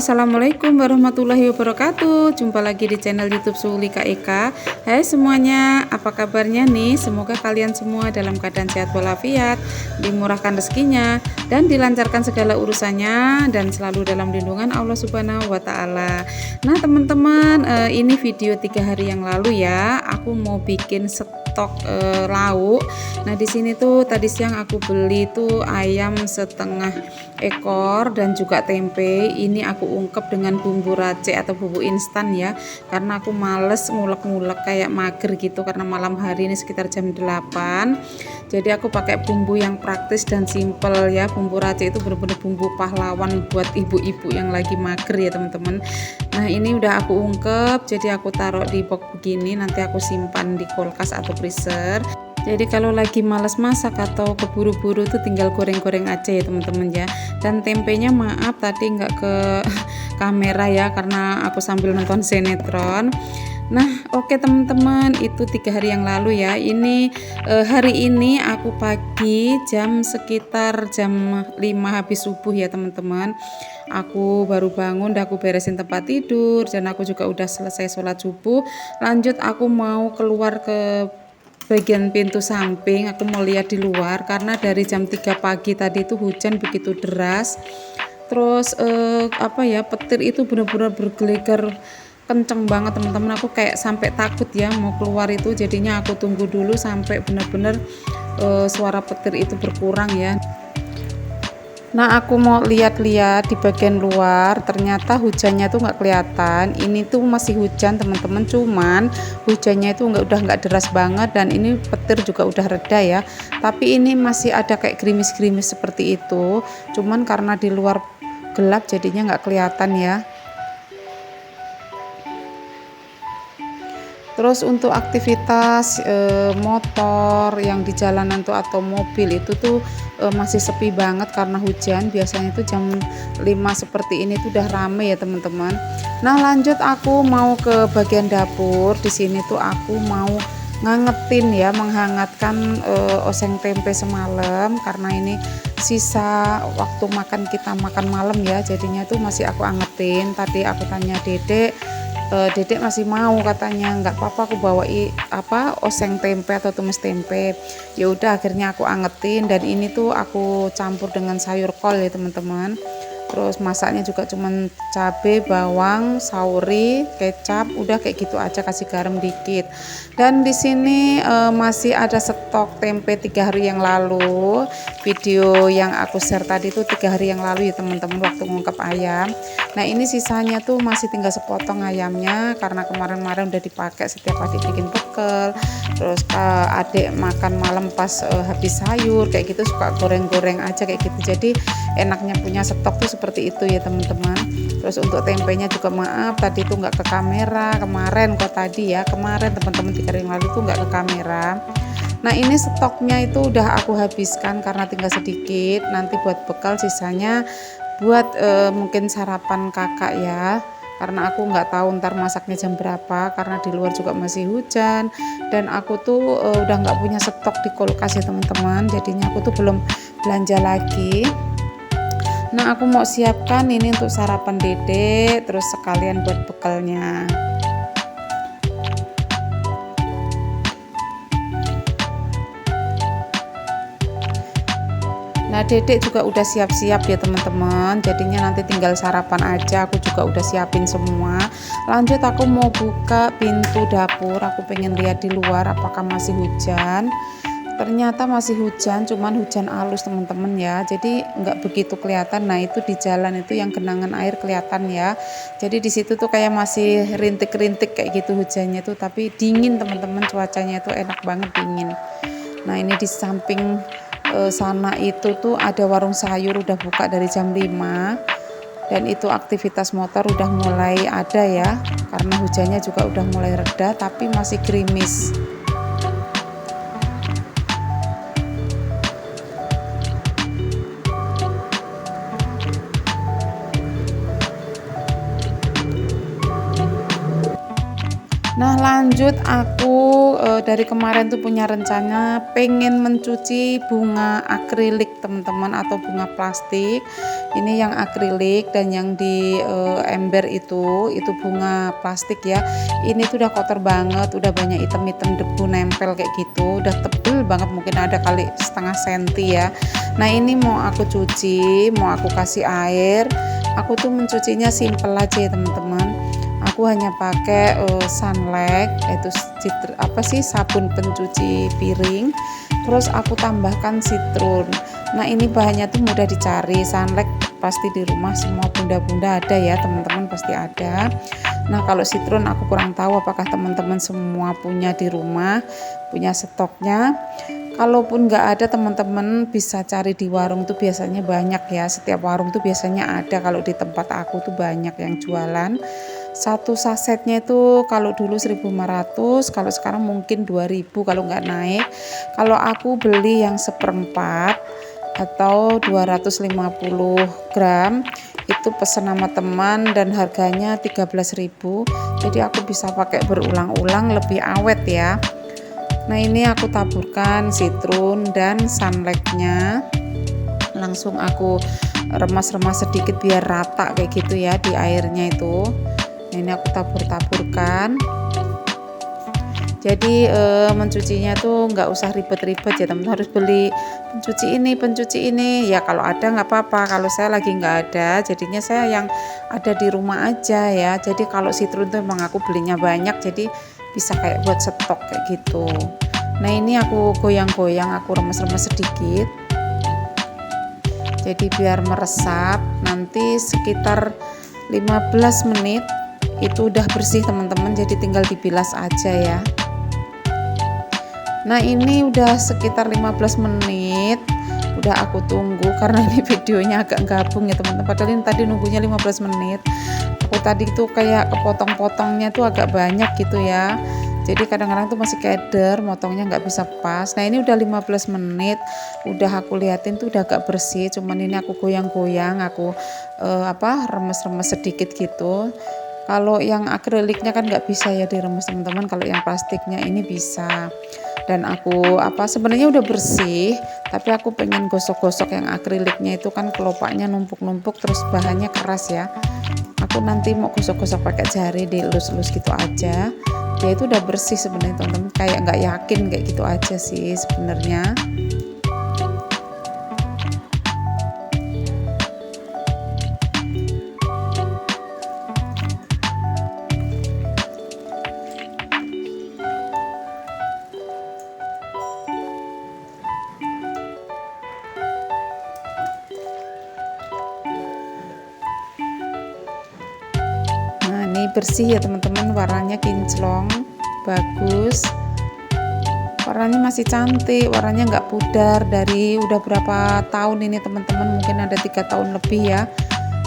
Assalamualaikum warahmatullahi wabarakatuh. Jumpa lagi di channel YouTube Sulika Eka. Hai semuanya, apa kabarnya nih? Semoga kalian semua dalam keadaan sehat walafiat, dimurahkan rezekinya, dan dilancarkan segala urusannya, dan selalu dalam lindungan Allah Subhanahu wa Ta'ala. Nah teman-teman, ini video 3 hari yang lalu ya. Aku mau bikin stok lauk. Nah di sini tuh tadi siang aku beli tuh ayam setengah ekor dan juga tempe. Ini aku ungkep dengan bumbu racik atau bumbu instan ya, karena aku males ngulek-ngulek kayak mager gitu, karena malam hari ini sekitar jam 8. Jadi aku pakai bumbu yang praktis dan simple ya. Bumbu racik itu bener-bener bumbu pahlawan buat ibu-ibu yang lagi mager ya teman-teman. Nah ini udah aku ungkep, jadi aku taruh di box begini, nanti aku simpan di kulkas atau freezer. Jadi kalau lagi males masak atau keburu-buru tuh tinggal goreng-goreng aja ya teman-teman ya. Dan tempenya maaf tadi nggak ke kamera ya, karena aku sambil nonton sinetron. Nah oke teman-teman, itu 3 hari yang lalu ya. Ini hari ini aku pagi sekitar jam 5 habis subuh ya teman-teman. Aku baru bangun, aku beresin tempat tidur, dan aku juga udah selesai sholat subuh. Lanjut aku mau keluar ke bagian pintu samping, aku mau lihat di luar karena dari jam 3 pagi tadi itu hujan begitu deras. Terus petir itu benar-benar bergelegar kenceng banget teman-teman. Aku kayak sampai takut ya mau keluar itu, jadinya aku tunggu dulu sampai benar-benar suara petir itu berkurang ya. Nah aku mau lihat-lihat di bagian luar, ternyata hujannya tuh nggak kelihatan. Ini tuh masih hujan teman-teman, cuman hujannya itu udah nggak deras banget, dan ini petir juga udah reda ya. Tapi ini masih ada kayak gerimis-gerimis seperti itu, cuman karena di luar gelap jadinya nggak kelihatan ya. Terus untuk aktivitas motor yang di jalanan tuh atau mobil itu tuh masih sepi banget karena hujan. Biasanya tuh jam 5 seperti ini tuh udah rame ya teman-teman. Nah lanjut aku mau ke bagian dapur. Di sini tuh aku mau ngangetin ya, menghangatkan oseng tempe semalam, karena ini sisa waktu kita makan malam ya, jadinya tuh masih aku angetin. Tadi aku tanya Dedek, Dedek masih mau, katanya nggak apa-apa aku bawa oseng tempe atau tumis tempe. Ya udah akhirnya aku angetin, dan ini tuh aku campur dengan sayur kol ya teman-teman. Terus masaknya juga cuman cabai, bawang, sauri, kecap, udah kayak gitu aja, kasih garam dikit. Dan di sini masih ada stok tempe 3 hari yang lalu. Video yang aku share tadi tuh 3 hari yang lalu ya teman-teman, waktu ngungkep ayam. Nah ini sisanya tuh masih tinggal sepotong ayamnya, karena kemarin-kemarin udah dipakai setiap adik bikin pekel. Terus adik makan malam pas habis sayur kayak gitu suka goreng-goreng aja kayak gitu. Jadi enaknya punya stok tuh seperti itu ya teman-teman. Terus untuk tempenya juga maaf tadi tuh nggak ke kamera kemarin teman-teman 3 hari yang lalu tuh nggak ke kamera. Nah ini stoknya itu udah aku habiskan karena tinggal sedikit, nanti buat bekal, sisanya buat mungkin sarapan kakak ya, karena aku nggak tahu ntar masaknya jam berapa, karena di luar juga masih hujan, dan aku tuh udah nggak punya stok di kulkas ya teman-teman, jadinya aku tuh belum belanja lagi. Nah aku mau siapkan ini untuk sarapan Dedek, terus sekalian buat bekalnya. Nah Dedek juga udah siap-siap ya teman-teman, jadinya nanti tinggal sarapan aja. Aku juga udah siapin semua. Lanjut aku mau buka pintu dapur, aku pengen lihat di luar apakah masih hujan. Ternyata masih hujan, cuman hujan halus teman-teman ya, jadi nggak begitu kelihatan. Nah itu di jalan itu yang genangan air kelihatan ya, jadi di situ tuh kayak masih rintik-rintik kayak gitu hujannya tuh, tapi dingin teman-teman, cuacanya itu enak banget, dingin. Nah ini di samping sana itu tuh ada warung sayur, udah buka dari jam 5, dan itu aktivitas motor udah mulai ada ya, karena hujannya juga udah mulai reda tapi masih gerimis. Nah lanjut aku dari kemarin tuh punya rencana pengen mencuci bunga akrilik teman-teman, atau bunga plastik. Ini yang akrilik, dan yang di ember itu bunga plastik ya. Ini tuh udah kotor banget, udah banyak item-item debu nempel kayak gitu, udah tebel banget, mungkin ada kali setengah senti ya. Nah ini mau aku cuci, mau aku kasih air. Aku tuh mencucinya simple aja ya teman-teman. Aku hanya pakai Sunlight, yaitu sabun pencuci piring. Terus aku tambahkan citron. Nah ini bahannya tuh mudah dicari. Sunlight pasti di rumah semua bunda-bunda ada ya teman-teman, pasti ada. Nah kalau citron aku kurang tahu apakah teman-teman semua punya di rumah, punya stoknya. Kalaupun nggak ada, teman-teman bisa cari di warung tuh biasanya banyak ya. Setiap warung tuh biasanya ada, kalau di tempat aku tuh banyak yang jualan. Satu sasetnya itu kalau dulu 1.500, kalau sekarang mungkin 2.000 kalau nggak naik. Kalau aku beli yang seperempat atau 250 gram, itu pesen sama teman dan harganya 13.000. Jadi aku bisa pakai berulang-ulang, lebih awet ya. Nah ini aku taburkan citron dan sunlightnya, langsung aku remas-remas sedikit biar rata kayak gitu ya di airnya itu. Nah ini aku tabur-taburkan. Jadi mencucinya tuh nggak usah ribet-ribet ya teman-teman, harus beli pencuci ini ya. Kalau ada nggak apa-apa, kalau saya lagi nggak ada, jadinya saya yang ada di rumah aja ya. Jadi kalau citron tuh emang aku belinya banyak, jadi bisa kayak buat stok kayak gitu. Nah ini aku goyang-goyang, aku remes-remes sedikit, jadi biar meresap. Nanti sekitar 15 menit itu udah bersih teman-teman, jadi tinggal dibilas aja ya. Nah ini udah sekitar 15 menit udah aku tunggu, karena ini videonya agak gabung ya teman-teman, padahal ini tadi nunggunya 15 menit. Aku tadi tuh kayak kepotong-potongnya tuh agak banyak gitu ya, jadi kadang-kadang tuh masih keder, motongnya nggak bisa pas. Nah ini udah 15 menit, udah aku liatin tuh udah agak bersih, cuman ini aku goyang-goyang, aku remes-remes sedikit gitu. Kalau yang akriliknya kan nggak bisa ya diremes teman-teman, kalau yang plastiknya ini bisa. Dan aku sebenarnya udah bersih, tapi aku pengen gosok-gosok yang akriliknya itu kan kelopaknya numpuk-numpuk, terus bahannya keras ya. Aku nanti mau gosok-gosok pakai jari, dilus-lus gitu aja. Ya itu udah bersih sebenarnya teman-teman, kayak nggak yakin kayak gitu aja sih sebenarnya. Ini bersih ya teman-teman, warnanya kinclong, bagus, warnanya masih cantik, warnanya nggak pudar. Dari udah berapa tahun ini teman-teman, mungkin ada 3 tahun lebih ya,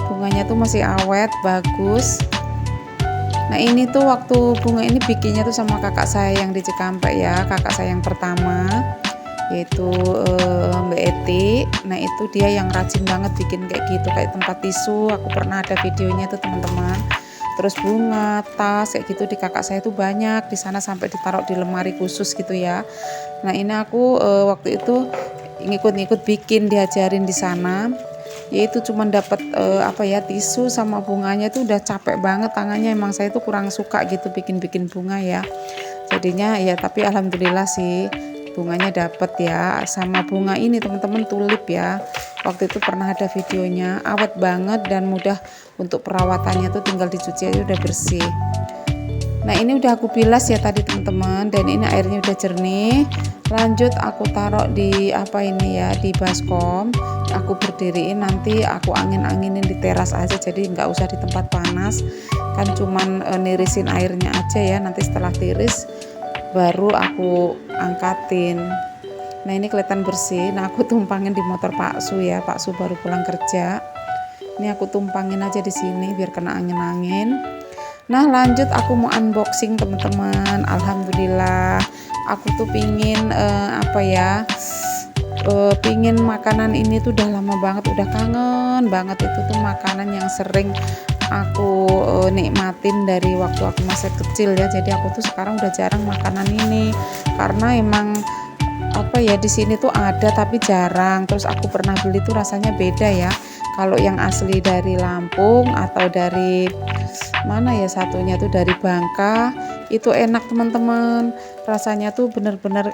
bunganya tuh masih awet, bagus. Nah ini tuh waktu bunga ini bikinnya tuh sama kakak saya yang di Cikampek ya, kakak saya yang pertama, yaitu Mbak Eti. Nah itu dia yang rajin banget bikin kayak gitu, kayak tempat tisu, aku pernah ada videonya tuh teman-teman. Terus bunga, tas kayak gitu di kakak saya tuh banyak di sana, sampai ditaruh di lemari khusus gitu ya. Nah ini aku waktu itu ngikut-ngikut bikin, diajarin di sana. Yaitu cuman dapat tisu sama bunganya tuh udah capek banget tangannya. Emang saya tuh kurang suka gitu bikin-bikin bunga ya. Jadinya ya, tapi alhamdulillah sih bunganya dapet ya. Sama bunga ini teman-teman, tulip ya, waktu itu pernah ada videonya, awet banget dan mudah untuk perawatannya tuh, tinggal dicuci aja udah bersih. Nah ini udah aku bilas ya tadi teman-teman, dan ini airnya udah jernih. Lanjut aku taruh di di baskom, aku berdiriin, nanti aku angin-anginin di teras aja, jadi nggak usah di tempat panas, kan cuman nirisin airnya aja ya. Nanti setelah tiris baru aku angkatin. Nah ini kelihatan bersih. Nah aku tumpangin di motor Pak Su ya, Pak Su baru pulang kerja. Ini aku tumpangin aja di sini biar kena angin-angin. Nah lanjut aku mau unboxing teman-teman. Alhamdulillah, aku tuh pingin pingin makanan ini tuh udah lama banget, udah kangen banget. Itu tuh makanan yang sering aku nikmatin dari waktu aku masih kecil ya. Jadi aku tuh sekarang udah jarang makanan ini karena emang apa ya, di sini tuh ada tapi jarang. Terus aku pernah beli tuh rasanya beda ya. Kalau yang asli dari Lampung atau dari mana ya, satunya tuh dari Bangka, itu enak teman-teman. Rasanya tuh bener-bener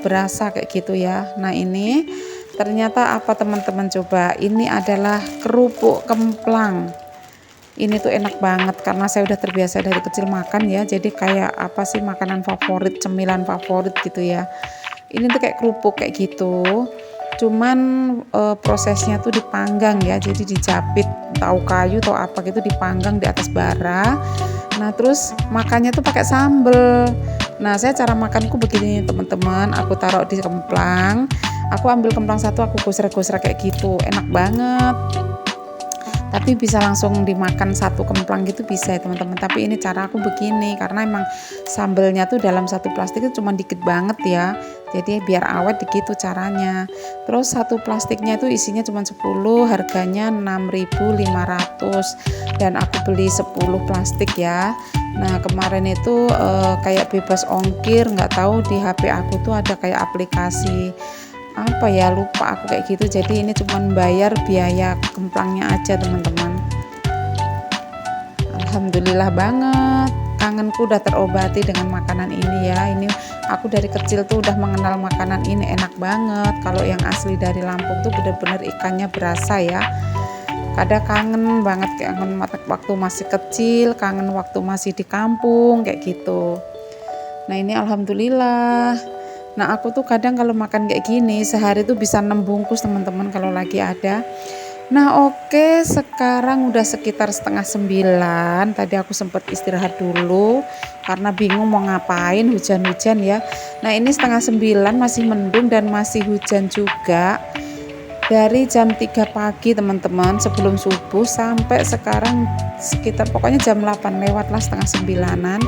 berasa kayak gitu ya. Nah ini ternyata apa teman-teman, coba, ini adalah kerupuk kemplang. Ini tuh enak banget karena saya udah terbiasa dari kecil makan ya. Jadi kayak apa sih, makanan favorit, cemilan favorit gitu ya. Ini tuh kayak kerupuk kayak gitu. Cuman prosesnya tuh dipanggang ya. Jadi dijapit tahu kayu atau apa gitu, dipanggang di atas bara. Nah, terus makannya tuh pakai sambel. Nah, saya cara makanku begini teman-teman. Aku taruh di kemplang. Aku ambil kemplang satu, aku gosrek-gosrek kayak gitu. Enak banget. Tapi bisa langsung dimakan satu kemplang gitu bisa ya teman-teman. Tapi ini cara aku begini karena emang sambelnya tuh dalam satu plastik itu cuma dikit banget ya. Jadi biar awet gitu caranya. Terus satu plastiknya itu isinya cuma 10, harganya 6.500 dan aku beli 10 plastik ya. Nah kemarin itu kayak bebas ongkir, nggak tahu di HP aku tuh ada kayak aplikasi apa ya, lupa aku kayak gitu. Jadi ini cuman bayar biaya kemplangnya aja teman-teman. Alhamdulillah banget, kangenku udah terobati dengan makanan ini ya. Ini aku dari kecil tuh udah mengenal makanan ini, enak banget. Kalau yang asli dari Lampung tuh bener-bener ikannya berasa ya. Kadang kangen banget, kangen waktu masih kecil, kangen waktu masih di kampung kayak gitu. Nah ini alhamdulillah. Nah aku tuh kadang kalau makan kayak gini sehari tuh bisa 6 bungkus teman-teman kalau lagi ada. Nah oke, sekarang udah sekitar 8:30. Tadi aku sempat istirahat dulu karena bingung mau ngapain, hujan-hujan ya. Nah ini 8:30 masih mendung dan masih hujan juga. Dari jam 3 pagi teman-teman sebelum subuh sampai sekarang sekitar pokoknya jam 8 lewat lah, 8:30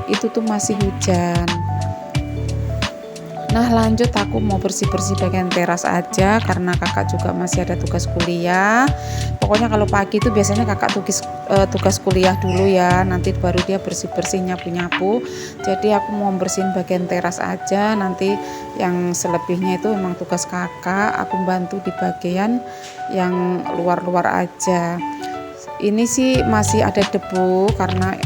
itu tuh masih hujan. Nah lanjut, aku mau bersih-bersih bagian teras aja karena kakak juga masih ada tugas kuliah. Pokoknya kalau pagi itu biasanya kakak tugas kuliah dulu ya, nanti baru dia bersih-bersih, nyapu-nyapu. Jadi aku mau bersihin bagian teras aja, nanti yang selebihnya itu memang tugas kakak, aku bantu di bagian yang luar-luar aja. Ini sih masih ada debu karena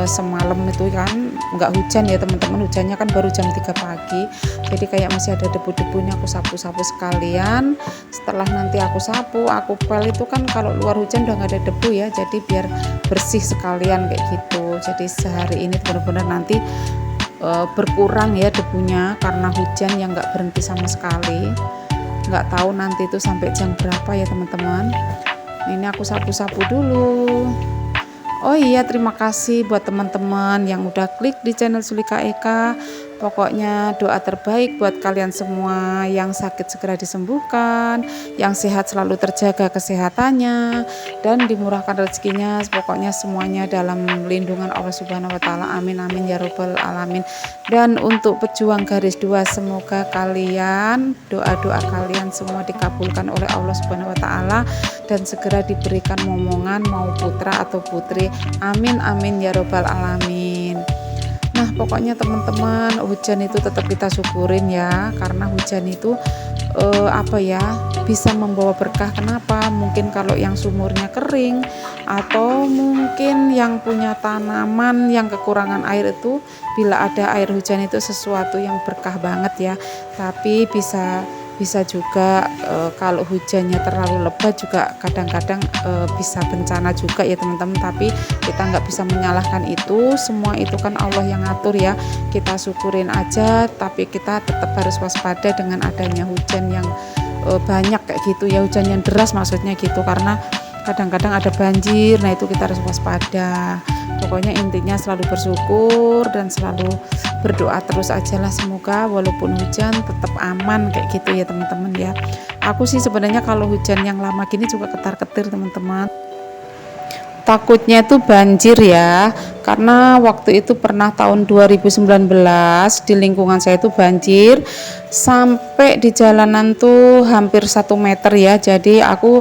semalam itu kan nggak hujan ya teman-teman, hujannya kan baru jam 3 pagi, jadi kayak masih ada debu-debunya. Aku sapu-sapu sekalian. Setelah nanti aku sapu, aku pel itu kan kalau luar hujan udah nggak ada debu ya, jadi biar bersih sekalian kayak gitu. Jadi sehari ini benar-benar nanti berkurang ya debunya karena hujan yang nggak berhenti sama sekali. Nggak tahu nanti itu sampai jam berapa ya teman-teman. Ini aku sapu-sapu dulu. Oh iya, terima kasih buat teman-teman yang udah klik di channel Sulika Eka. Pokoknya doa terbaik buat kalian semua, yang sakit segera disembuhkan, yang sehat selalu terjaga kesehatannya dan dimurahkan rezekinya. Pokoknya semuanya dalam lindungan Allah Subhanahu wa taala. Amin amin ya robbal alamin. Dan untuk pejuang garis 2, semoga kalian, doa-doa kalian semua dikabulkan oleh Allah Subhanahu wa taala dan segera diberikan momongan mau putra atau putri. Amin amin ya robbal alamin. Nah pokoknya teman-teman, hujan itu tetap kita syukurin ya, karena hujan itu bisa membawa berkah. Kenapa? Mungkin kalau yang sumurnya kering atau mungkin yang punya tanaman yang kekurangan air itu, bila ada air hujan itu sesuatu yang berkah banget ya. Tapi bisa juga kalau hujannya terlalu lebat juga kadang-kadang bisa bencana juga ya teman-teman. Tapi kita nggak bisa menyalahkan itu, semua itu kan Allah yang ngatur ya. Kita syukurin aja, tapi kita tetap harus waspada dengan adanya hujan yang banyak kayak gitu ya, hujan yang deras maksudnya gitu, karena kadang-kadang ada banjir. Nah itu kita harus waspada. Pokoknya intinya selalu bersyukur dan selalu berdoa terus aja lah, semoga walaupun hujan tetap aman kayak gitu ya teman-teman ya. Aku sih sebenarnya kalau hujan yang lama gini juga ketar-ketir teman-teman, takutnya itu banjir ya, karena waktu itu pernah tahun 2019 di lingkungan saya itu banjir sampai sampai di jalanan tuh hampir 1 meter ya. Jadi aku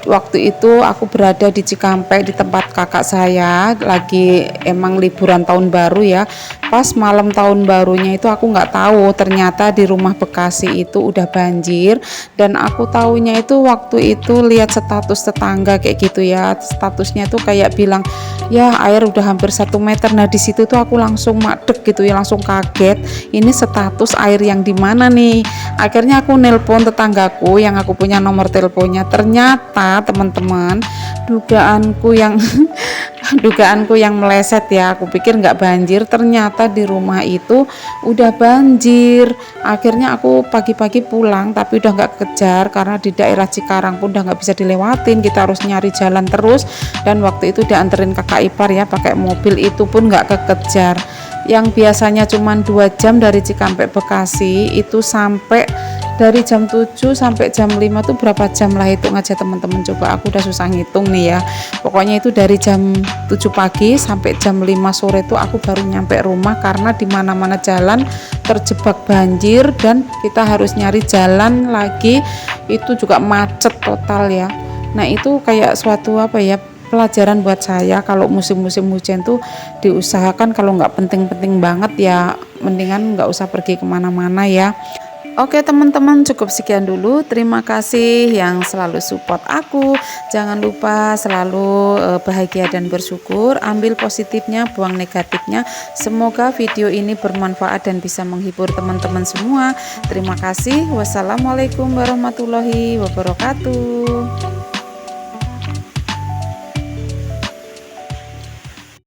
waktu itu aku berada di Cikampek di tempat kakak saya, lagi emang liburan tahun baru ya. Pas malam tahun barunya itu aku nggak tahu ternyata di rumah Bekasi itu udah banjir, dan aku taunya itu waktu itu lihat status tetangga kayak gitu ya, statusnya tuh kayak bilang ya air udah hampir 1 meter. Nah di situ tuh aku langsung madek gitu ya, langsung kaget, ini status air yang di mana nih. Akhirnya aku nelpon tetanggaku yang aku punya nomor teleponnya. Ternyata teman-teman, dugaanku yang dugaanku yang meleset ya, aku pikir nggak banjir, ternyata di rumah itu udah banjir. Akhirnya aku pagi-pagi pulang tapi udah nggak kejar karena di daerah Cikarang pun udah nggak bisa dilewatin, kita harus nyari jalan terus. Dan waktu itu dianterin kakak ipar ya pakai mobil, itu pun nggak kekejar. Yang biasanya cuma 2 jam dari Cikampek Bekasi itu sampai dari jam 7 sampai jam 5 tuh berapa jam lah, hitung aja teman-teman. Coba aku udah susah ngitung nih ya. Pokoknya itu dari jam 7 pagi sampai jam 5 sore tuh aku baru nyampe rumah karena di mana-mana jalan terjebak banjir dan kita harus nyari jalan lagi, itu juga macet total ya. Nah itu kayak suatu apa ya, pelajaran buat saya kalau musim-musim hujan tuh diusahakan kalau nggak penting-penting banget ya mendingan nggak usah pergi kemana-mana ya. Oke teman-teman, cukup sekian dulu. Terima kasih yang selalu support aku. Jangan lupa selalu bahagia dan bersyukur. Ambil positifnya, buang negatifnya. Semoga video ini bermanfaat dan bisa menghibur teman-teman semua. Terima kasih. Wassalamualaikum warahmatullahi wabarakatuh.